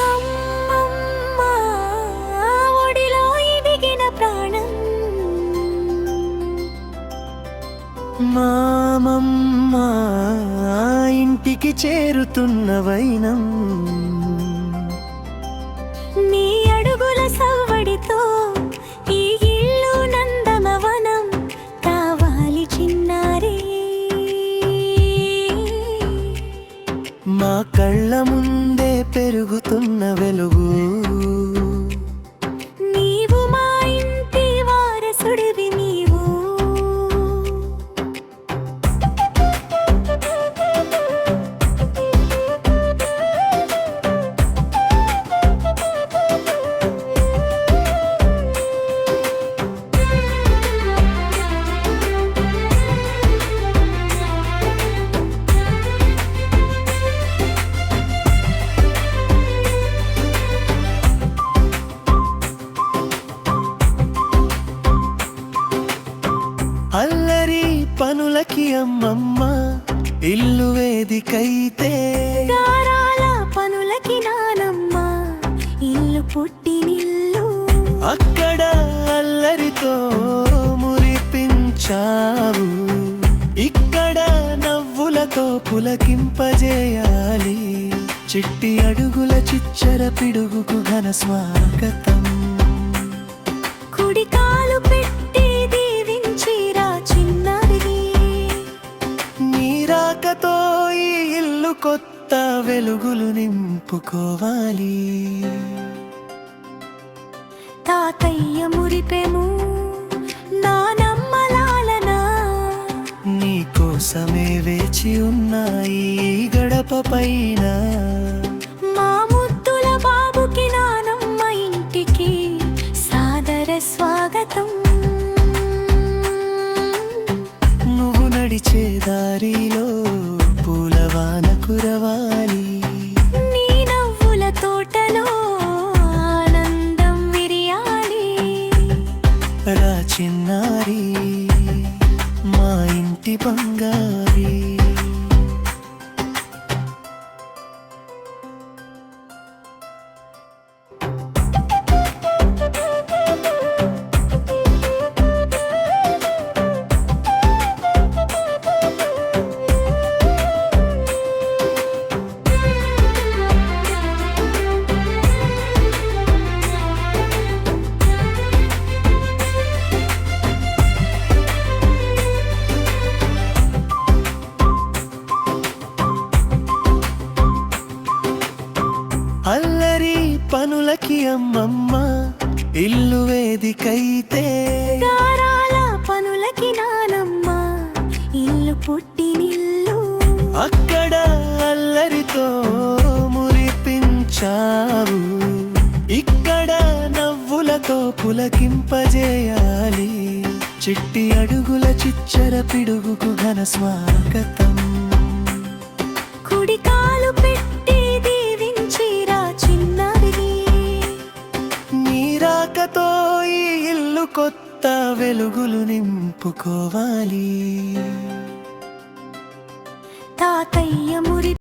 అమ్మమ్మ ఒడిలో ఎదిగిన ప్రాణం, మామమ్మ ఇంటికి చేరుతున్న వైనం, నీ అడుగుల సవ్వడితో ఈ ఇల్లు నందనవనం కావాలి చిన్నారి. మా కళ్ళ ముందే పెరుగుతున్న వెలుగు, నీవు మా ఇంటి వారసుడివి నీవు. అల్లరి పనులకి అమ్మమ్మ ఇల్లు వేదికైతే, గారాల పనులకి నానమ్మ ఇల్లు పుట్టినిల్లు. అక్కడ అల్లరితో మురిపించావు, ఇక్కడ నవ్వులతో పులకింపజేయాలి. చిట్టి అడుగుల చిచ్చర పిడుగుకు ఘన స్వాగతం, కుడి కాలు పెట్టి దీవించిరా చిన్నది. నీరాకతో ఈ ఇల్లు కొత్త వెలుగులు నింపుకోవాలి. తాతయ్య మురిపెము నానమ్మ లాలన, నీ కోసమే వేచి ఉన్నాయి గడప పైన. మా ముద్దుల బాబుకి నానమ్మ ఇంటికి సాదర స్వాగతం. నువ్వు నడిచే దారిలో పూలవాన కురవాలి, నీ నవ్వుల తోటలో ఆనందం విరియాలి. రా చిన్నారి మా ఇంటి బంగారి. అల్లరి పనులకి అమ్మమ్మ ఇల్లు వేదికైతే, గారాల పనులకి నానమ్మ ఇల్లు పుట్టినిల్లు. అక్కడ అల్లరితో మురిపించావు, ఇక్కడ నవ్వులతో పులకింపజేయాలి. చిట్టి అడుగుల చిచ్చర పిడుగుకు ఘన స్వాగతం, కుడి కాలు పెట్టి దీవించిరా చిన్నది. నీరాకతో ఈ ఇల్లు కొత్త వెలుగులు నింపుకోవాలి. తాతయ్య మురి